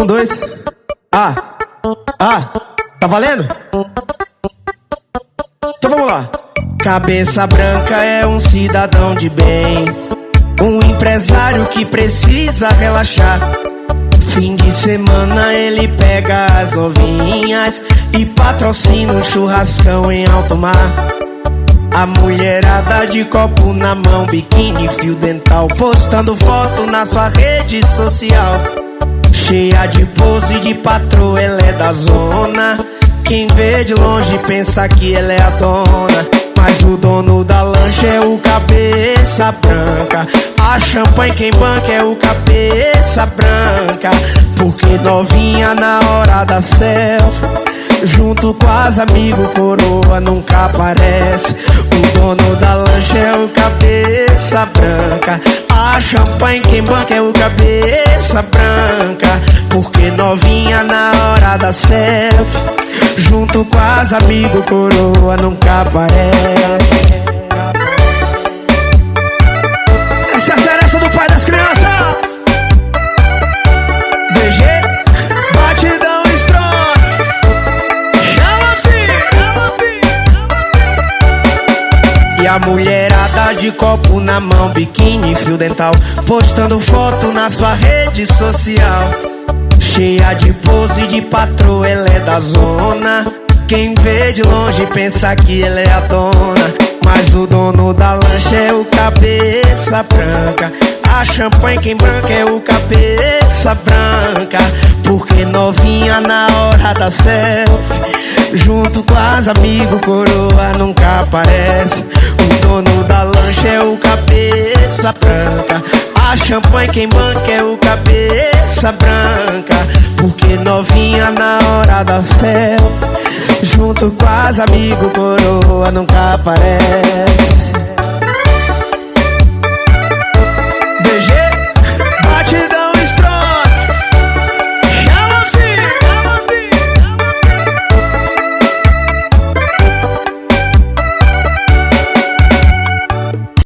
Um, dois. Tá valendo? Então vamos lá. Cabeça branca é um cidadão de bem, um empresário que precisa relaxar. Fim de semana ele pega as novinhas e patrocina um churrascão em alto mar. A mulherada de copo na mão, biquíni, fio dental, postando foto na sua rede social. Cheia de pose de patroa, ela é da zona. Quem vê de longe pensa que ela é a dona, mas o dono da lancha é o cabeça branca. A champanhe quem banca é o cabeça branca. Porque novinha na hora da selfie, junto com as amigos, coroa nunca aparece. O dono da lancha é o cabeça branca. A champanhe quem banca é o cabeça branca. Porque novinha na hora da selfie, junto com as amigos, coroa nunca aparece. Essa é a seresta do pai das crianças. DG, batidão strong. Chama, filho. E a mulherada de copo na mão, biquíni, fio dental, postando foto na sua rede social. Cheia de pose de patroa, ela é da zona. Quem vê de longe pensa que ela é a dona, mas o dono da lancha é o cabeça branca. A champanhe quem branca é o cabeça branca. Porque novinha na hora da selfie, junto com as amigos, coroa nunca aparece. O dono da lancha é o cabeça branca. A champanhe quem banca é o cabeça branca. Porque novinha na hora da selfie, junto com as amigos, coroa nunca aparece.